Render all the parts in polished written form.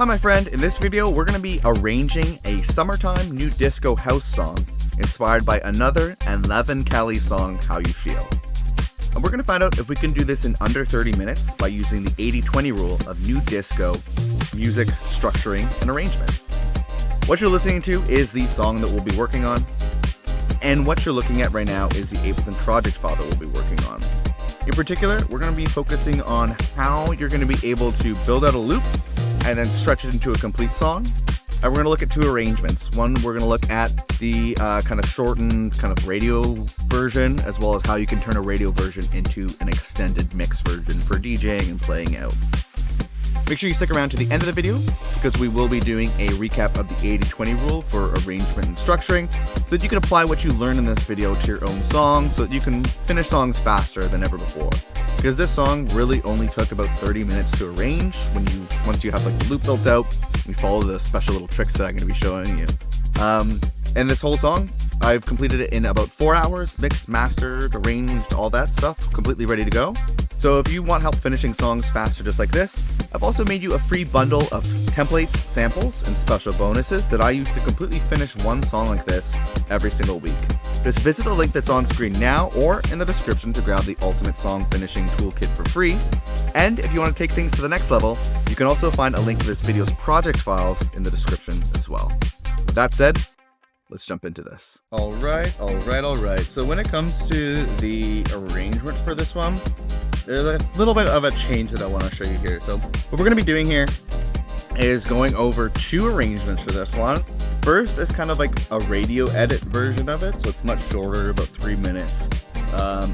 Hi my friend, in this video we're going to be arranging a summertime new disco house song inspired by ANOTR and Leven Kali song, How You Feel. And we're going to find out if we can do this in under 30 minutes by using the 80-20 rule of new disco music structuring and arrangement. What you're listening to is the song that we'll be working on, and what you're looking at right now is the Ableton project file that we'll be working on. In particular, we're going to be focusing on how you're going to be able to build out a loop and then stretch it into a complete song. And we're going to look at two arrangements. One, we're going to look at the kind of shortened kind of radio version, as well as how you can turn a radio version into an extended mix version for DJing and playing out. Make sure you stick around to the end of the video, because we will be doing a recap of the 80-20 rule for arrangement and structuring, so that you can apply what you learned in this video to your own song, so that you can finish songs faster than ever before. Because this song really only took about 30 minutes to arrange once you have like the loop built out. We follow the special little tricks that I'm going to be showing you. And this whole song, I've completed it in about 4 hours, mixed, mastered, arranged, all that stuff, completely ready to go. So if you want help finishing songs faster just like this, I've also made you a free bundle of templates, samples, and special bonuses that I use to completely finish one song like this every single week. Just visit the link that's on screen now or in the description to grab the ultimate song finishing toolkit for free. And if you want to take things to the next level, you can also find a link to this video's project files in the description as well. With that said, let's jump into this. All right. So when it comes to the arrangement for this one, there's a little bit of a change that I want to show you here. So what we're going to be doing here is going over two arrangements for this one. First is kind of like a radio edit version of it, so it's much shorter, about 3 minutes.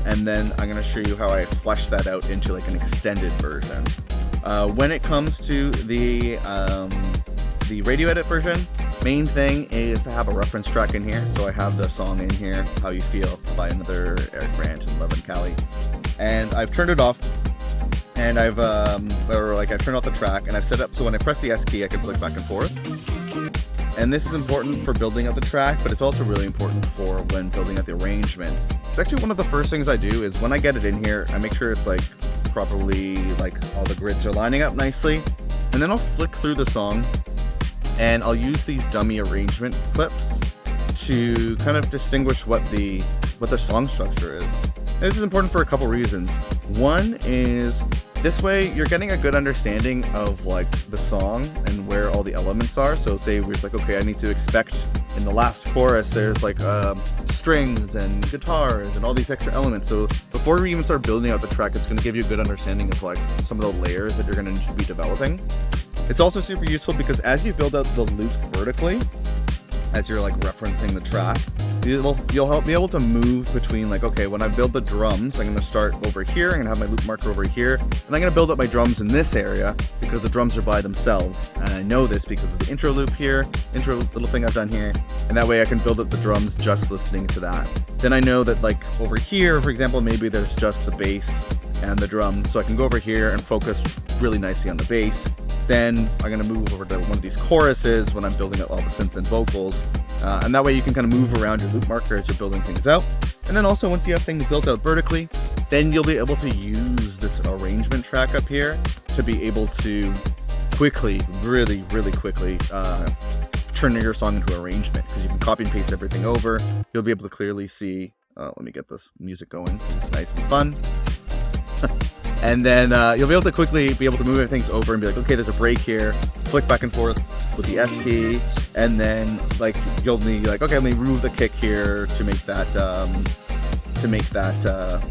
And then I'm going to show you how I flesh that out into like an extended version. When it comes to the radio edit version, main thing is to have a reference track in here. So I have the song in here, How You Feel by ANOTR and Leven Kali. And I've turned it off, and I've turned off the track, and I've set it up so when I press the S key, I can flick back and forth. And this is important for building out the track, but it's also really important for when building out the arrangement. It's actually one of the first things I do is when I get it in here, I make sure it's like properly, like all the grids are lining up nicely, and then I'll flick through the song, and I'll use these dummy arrangement clips to kind of distinguish what the song structure is. This is important for a couple reasons. One is this way you're getting a good understanding of like the song and where all the elements are. So say we're like, okay, I need to expect in the last chorus there's like strings and guitars and all these extra elements. So before we even start building out the track, it's going to give you a good understanding of like some of the layers that you're going to need to be developing. It's also super useful because as you build out the loop vertically, as you're like referencing the track, you'll be able to move between like, okay, when I build the drums, I'm going to start over here, I'm going to have my loop marker over here, and I'm going to build up my drums in this area because the drums are by themselves. And I know this because of the intro loop here, intro little thing I've done here, and that way I can build up the drums just listening to that. Then I know that like over here, for example, maybe there's just the bass and the drums, so I can go over here and focus really nicely on the bass. Then I'm going to move over to one of these choruses when I'm building up all the synths and vocals. And that way you can kind of move around your loop marker as you're building things out. And then also once you have things built out vertically, then you'll be able to use this arrangement track up here to be able to quickly, really quickly, turn your song into arrangement, because you can copy and paste everything over. You'll be able to clearly see, let me get this music going. It's nice and fun. And then you'll be able to quickly be able to move things over and be like, okay, there's a break here, flick back and forth with the S key, and then like you'll need like, okay, let me remove the kick here to make that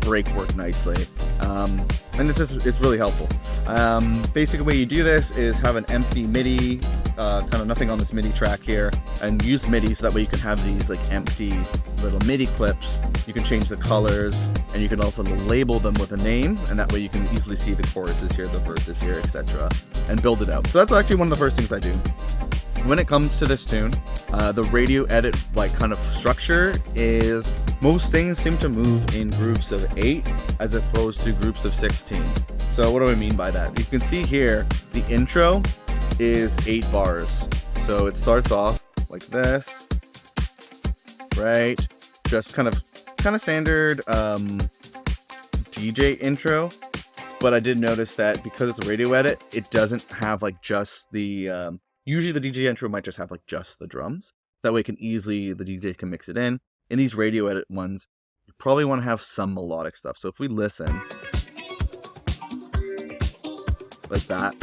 break work nicely. And it's really helpful. Basically, the way you do this is have an empty MIDI, kind of nothing on this MIDI track here, and use MIDI so that way you can have these like empty little MIDI clips. You can change the colors, and you can also label them with a name, and that way you can easily see the choruses here, the verses here, etc., and build it out. So that's actually one of the first things I do. When it comes to this tune, the radio edit like kind of structure is most things seem to move in groups of 8 as opposed to groups of 16. So what do I mean by that? You can see here the intro is 8 bars. So it starts off like this, right? Just kind of standard DJ intro. but I did notice that because it's a radio edit, it doesn't have like just the, usually the DJ intro might just have like just the drums. That way the DJ can mix it in. In these radio edit ones, you probably want to have some melodic stuff. So if we listen, like that,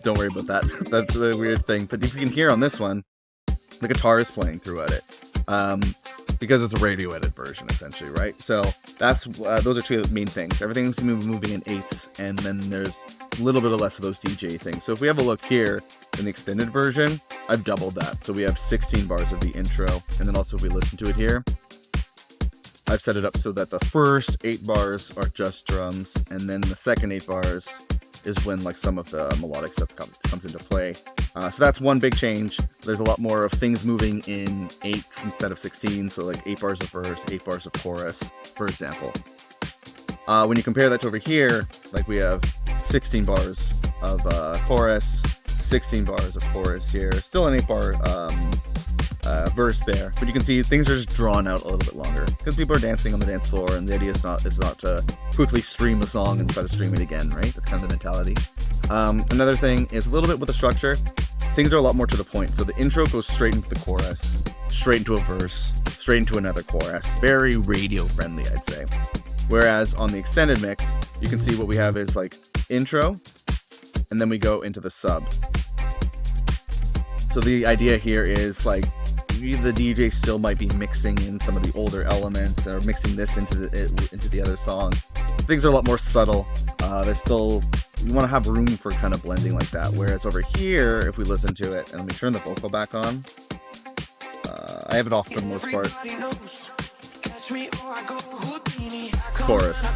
don't worry about that. That's the weird thing. But if you can hear on this one, the guitar is playing throughout it. Because it's a radio edit version, essentially, right? So that's those are two main things. Everything's moving in 8s, and then there's a little bit of less of those DJ things. So if we have a look here in the extended version, I've doubled that. So we have 16 bars of the intro, and then also if we listen to it here, I've set it up so that the first 8 bars are just drums, and then the second 8 bars is when like some of the melodic stuff comes into play. So that's one big change. There's a lot more of things moving in 8s instead of 16. So like 8 bars of verse, 8 bars of chorus, for example. When you compare that to over here, like we have 16 bars of chorus, 16 bars of chorus here, still an 8 bar verse there, but you can see things are just drawn out a little bit longer because people are dancing on the dance floor, and the idea is not to quickly stream a song and try to stream it again, right? That's kind of the mentality. Another thing is a little bit with the structure. Things are a lot more to the point. So the intro goes straight into the chorus, straight into a verse, straight into another chorus. Very radio friendly, I'd say. Whereas on the extended mix, you can see what we have is like intro, and then we go into the sub. So the idea here is like the DJ still might be mixing in some of the older elements or mixing this into the other song. Things are a lot more subtle. There's still, you want to have room for kind of blending like that. Whereas over here, if we listen to it, and let me turn the vocal back on. I have it off for the most part. Chorus.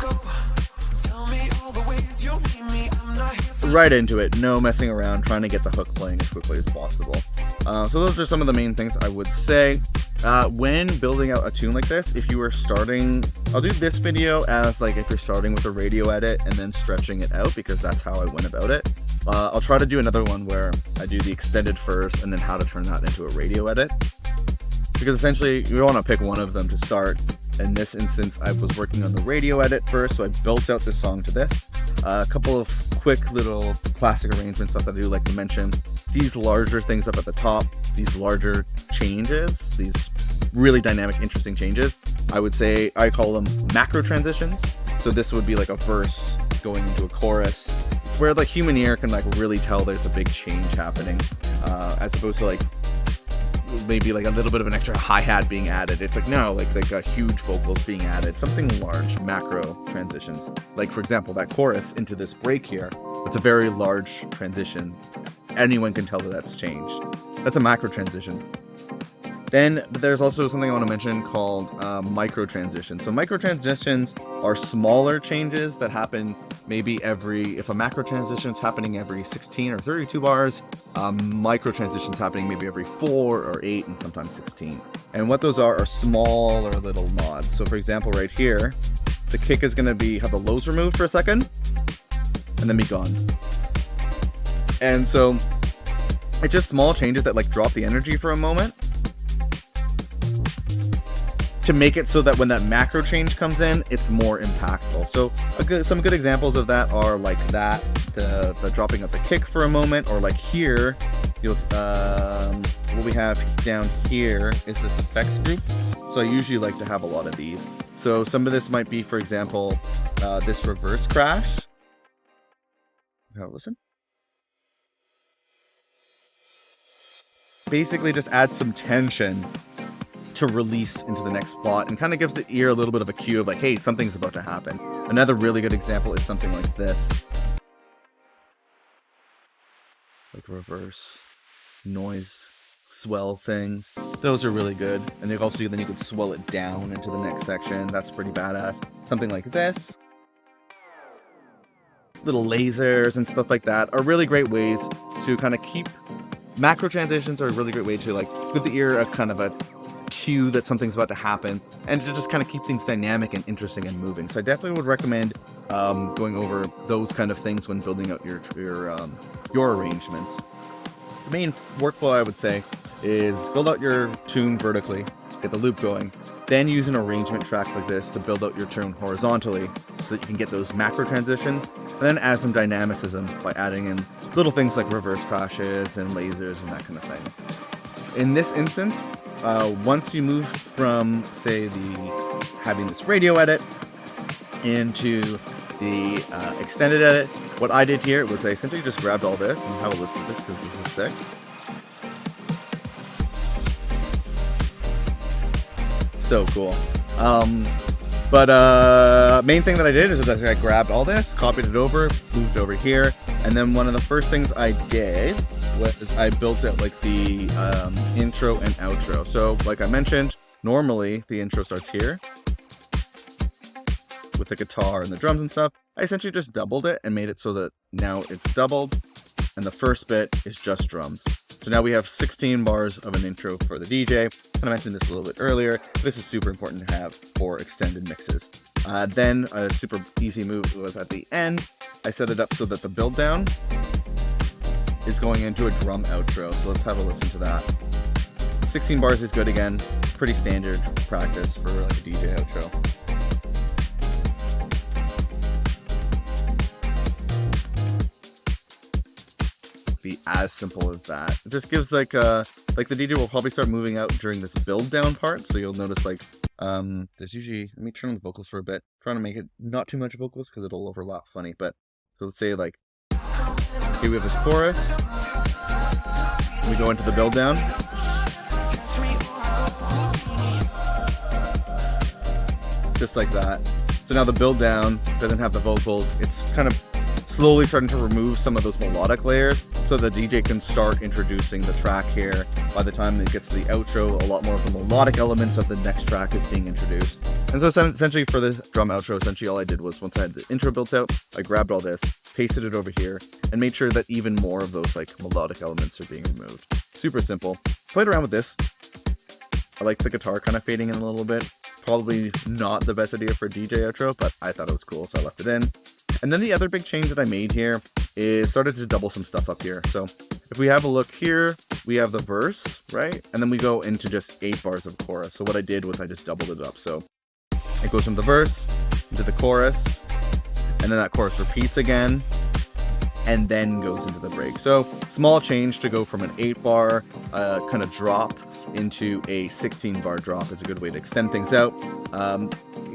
Right into it, no messing around, trying to get the hook playing as quickly as possible. So those are some of the main things I would say. When building out a tune like this, if you were starting, I'll do this video as like if you're starting with a radio edit and then stretching it out, because that's how I went about it. I'll try to do another one where I do the extended first and then how to turn that into a radio edit. Because essentially you want to pick one of them to start. In this instance, I was working on the radio edit first, so I built out this song to this. A couple of quick little classic arrangement stuff that I do like to mention. These larger things up at the top, these larger changes, these really dynamic, interesting changes, I would say I call them macro transitions. So this would be like a verse going into a chorus. It's where the human ear can like really tell there's a big change happening, as opposed to like maybe like a little bit of an extra hi-hat being added. It's like, no, like a huge vocals being added, something large, macro transitions. Like for example, that chorus into this break here, it's a very large transition. Anyone can tell that that's changed. That's a macro transition. Then there's also something I want to mention called micro transitions. So micro transitions are smaller changes that happen maybe if a macro transition is happening every 16 or 32 bars, micro transitions happening maybe every 4 or 8 and sometimes 16. And what those are small or little nods. So for example, right here, the kick is going to have the lows removed for a second and then be gone. And so it's just small changes that like drop the energy for a moment to make it so that when that macro change comes in, it's more impactful. So some good examples of that are like that, the dropping of the kick for a moment, or like here, what we have down here is this effects group. So I usually like to have a lot of these. So some of this might be, for example, this reverse crash. Have a listen. Basically just adds some tension to release into the next spot and kind of gives the ear a little bit of a cue of like, hey, something's about to happen. Another really good example is something like this. Like reverse noise swell things. Those are really good. And then you could swell it down into the next section. That's pretty badass. Something like this. Little lasers and stuff like that are really great ways to kind of keep macro transitions are a really great way to like give the ear a kind of a cue that something's about to happen and to just kind of keep things dynamic and interesting and moving. So I definitely would recommend going over those kind of things when building out your arrangements. The main workflow I would say is build out your tune vertically, get the loop going, Then use an arrangement track like this to build out your tune horizontally so that you can get those macro transitions, and then add some dynamicism by adding in little things like reverse crashes and lasers and that kind of thing. In this instance, once you move from, say, having this radio edit into the extended edit, what I did here was I essentially just grabbed all this and have a listen to this because this is sick. So cool. Main thing that I did is that I grabbed all this, copied it over, moved over here, and then one of the first things I did was I built it like the intro and outro. So like I mentioned, normally the intro starts here with the guitar and the drums and stuff. I essentially just doubled it and made it so that now it's doubled, and the first bit is just drums. So now we have 16 bars of an intro for the DJ. And I mentioned this a little bit earlier. This is super important to have for extended mixes. Then a super easy move was at the end, I set it up so that the build down is going into a drum outro. So let's have a listen to that. 16 bars is good again. Pretty standard practice for like a DJ outro. Be as simple as that. It just gives like the DJ will probably start moving out during this build down part, so you'll notice like there's usually, let me turn on the vocals for a bit, trying to make it not too much vocals because it'll overlap funny. But so let's say like here we have this chorus, we go into the build down, just like that. So now the build down doesn't have the vocals, it's kind of slowly starting to remove some of those melodic layers so the DJ can start introducing the track here. By the time it gets to the outro, a lot more of the melodic elements of the next track is being introduced. And so essentially for the drum outro, essentially all I did was once I had the intro built out, I grabbed all this, pasted it over here, and made sure that even more of those like melodic elements are being removed. Super simple. Played around with this. I like the guitar kind of fading in a little bit. Probably not the best idea for a DJ outro, but I thought it was cool, so I left it in. And then the other big change that I made here is started to double some stuff up here. So if we have a look here, we have the verse, right? And then we go into just 8 bars of chorus. So what I did was I just doubled it up. So it goes from the verse into the chorus, and then that chorus repeats again, and then goes into the break. So small change to go from an 8-bar kind of drop into a 16-bar drop is a good way to extend things out.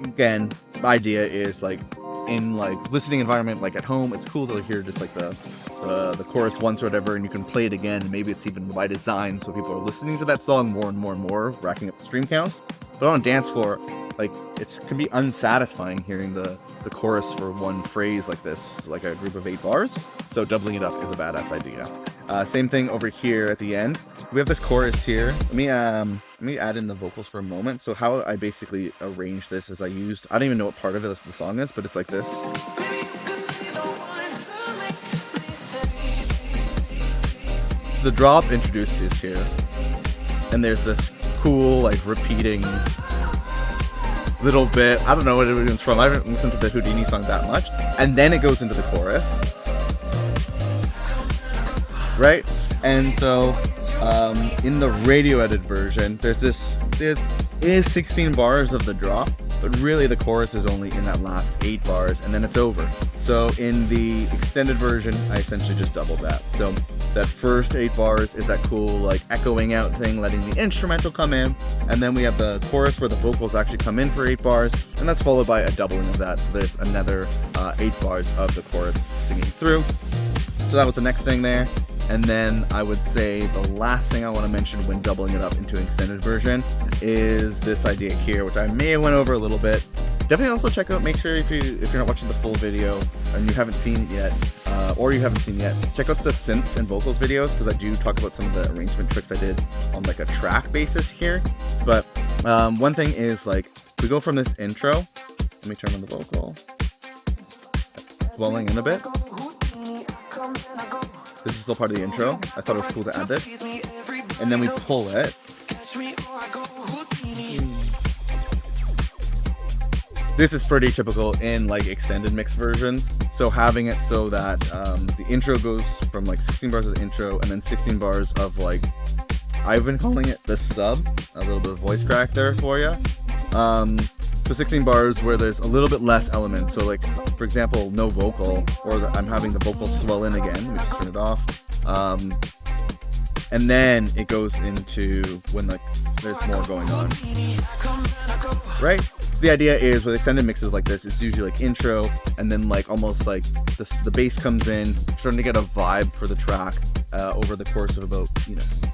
Again, the idea is like in like listening environment, like at home, it's cool to hear just like the chorus once or whatever, and you can play it again. Maybe it's even by design, so people are listening to that song more and more and more, racking up the stream counts. But on a dance floor, like it can be unsatisfying hearing the chorus for one phrase like this, like a group of 8 bars. So doubling it up is a badass idea. Same thing over here at the end. We have this chorus here. Let me add in the vocals for a moment. So how I basically arranged this is I don't even know what part of it the song is, but it's like this. The drop introduces here, and there's this cool like repeating little bit. I don't know what it was from. I haven't listened to the Houdini song that much. And then it goes into the chorus, right? And so in the radio edit version, there is 16 bars of the drop, but really the chorus is only in that last 8 bars, and then it's over. So in the extended version, I essentially just doubled that. So that first 8 bars is that cool like echoing out thing, letting the instrumental come in, and then we have the chorus where the vocals actually come in for 8 bars, and that's followed by a doubling of that. So there's another 8 bars of the chorus singing through. So that was the next thing there. And then I would say the last thing I want to mention when doubling it up into an extended version is this idea here, which I may have went over a little bit. Definitely also check out, make sure if you're not watching the full video and you haven't seen it yet, check out the synths and vocals videos, because I do talk about some of the arrangement tricks I did on like a track basis here. But one thing is like, we go from this intro, let me turn on the vocal, dwelling in a bit. This is still part of the intro. I thought it was cool to add this. And then we pull it. This is pretty typical in like extended mix versions. So having it so that the intro goes from like 16 bars of the intro and then 16 bars of like, I've been calling it the sub, a little bit of voice crack there for you. So 16 bars where there's a little bit less element. So like, for example, no vocal, or I'm having the vocal swell in again. We just turn it off. And then it goes into when like there's more going on. Right? The idea is with extended mixes like this, it's usually like intro, and then like almost like the bass comes in, starting to get a vibe for the track over the course of about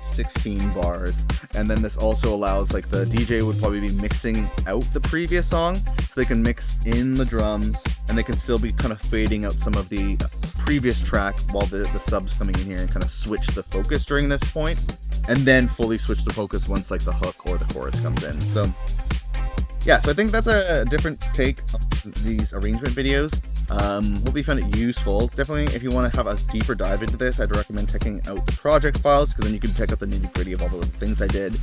16 bars. And then this also allows like the DJ would probably be mixing out the previous song, so they can mix in the drums, and they can still be kind of fading out some of the previous track while the subs coming in here and kind of switch the focus during this point, and then fully switch the focus once like the hook or the chorus comes in. So yeah, so I think that's a different take on these arrangement videos. Hope you found it useful. Definitely, if you want to have a deeper dive into this, I'd recommend checking out the project files, because then you can check out the nitty-gritty of all the things I did.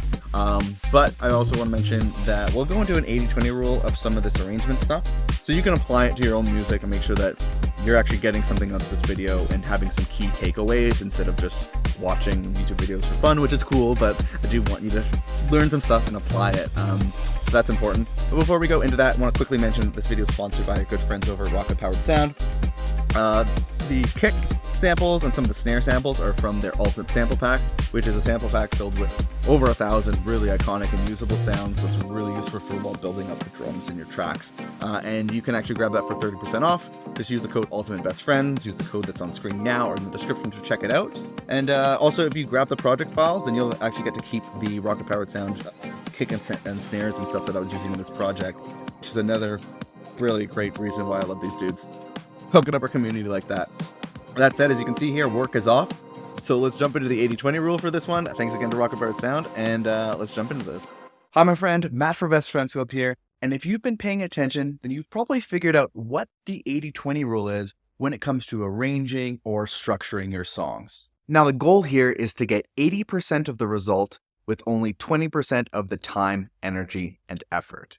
But I also want to mention that we'll go into an 80-20 rule of some of this arrangement stuff, so you can apply it to your own music and make sure that you're actually getting something out of this video and having some key takeaways instead of just watching YouTube videos for fun, which is cool, but I do want you to learn some stuff and apply it. So that's important. But before we go into that, I want to quickly mention that this video is sponsored by our good friends over at Rocket Powered Sound. The kick samples and some of the snare samples are from their Ultimate Sample Pack, which is a sample pack filled with over 1,000 really iconic and usable sounds. So it's really useful for while building up the drums in your tracks. And you can actually grab that for 30% off. Just use the code UltimateBestFriends. Use the code that's on screen now or in the description to check it out. And also, if you grab the project files, then you'll actually get to keep the Rocket Powered Sound kick and snares and stuff that I was using in this project, which is another really great reason why I love these dudes. Hooking up our community like that. That said, as you can see here, work is off. So let's jump into the 80-20 rule for this one. Thanks again to Rocket Powered Sound, and let's jump into this. Hi, my friend, Matt for Best Friends Club here. And if you've been paying attention, then you've probably figured out what the 80-20 rule is when it comes to arranging or structuring your songs. Now, the goal here is to get 80% of the result with only 20% of the time, energy, and effort.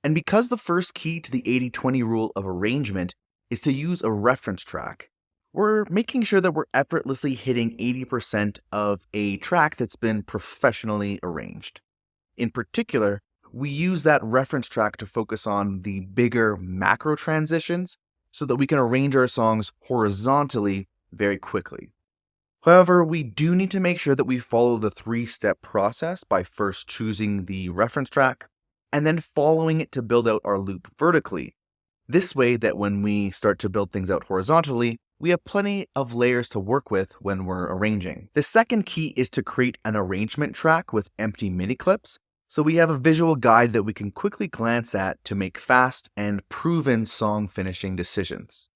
And because the first key to the 80-20 rule of arrangement is to use a reference track, we're making sure that we're effortlessly hitting 80% of a track that's been professionally arranged. In particular, we use that reference track to focus on the bigger macro transitions so that we can arrange our songs horizontally very quickly. However, we do need to make sure that we follow the 3-step process by first choosing the reference track and then following it to build out our loop vertically. This way that when we start to build things out horizontally, we have plenty of layers to work with when we're arranging. The second key is to create an arrangement track with empty MIDI clips, so we have a visual guide that we can quickly glance at to make fast and proven song finishing decisions.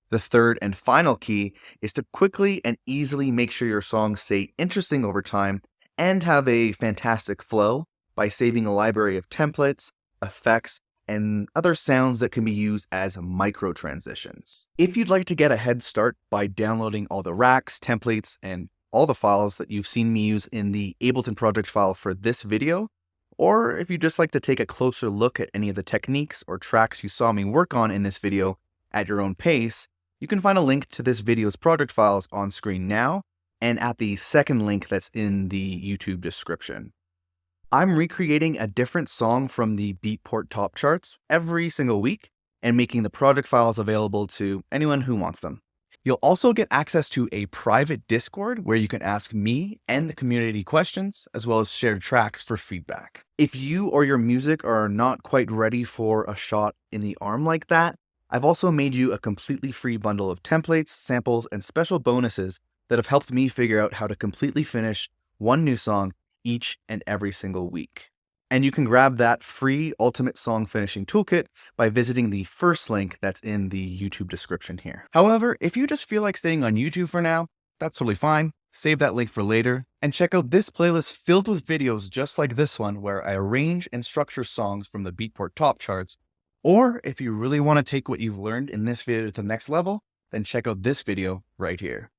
The third and final key is to quickly and easily make sure your songs stay interesting over time and have a fantastic flow by saving a library of templates, effects, and other sounds that can be used as micro transitions. If you'd like to get a head start by downloading all the racks, templates, and all the files that you've seen me use in the Ableton project file for this video, or if you'd just like to take a closer look at any of the techniques or tracks you saw me work on in this video at your own pace, you can find a link to this video's project files on screen now and at the second link that's in the YouTube description. I'm recreating a different song from the Beatport top charts every single week and making the project files available to anyone who wants them. You'll also get access to a private Discord where you can ask me and the community questions, as well as share tracks for feedback. If you or your music are not quite ready for a shot in the arm like that, I've also made you a completely free bundle of templates, samples, and special bonuses that have helped me figure out how to completely finish one new song each and every single week. And you can grab that free Ultimate Song Finishing Toolkit by visiting the first link that's in the YouTube description here. However, if you just feel like staying on YouTube for now, that's totally fine. Save that link for later and check out this playlist filled with videos just like this one where I arrange and structure songs from the Beatport top charts. Or if you really want to take what you've learned in this video to the next level, then check out this video right here.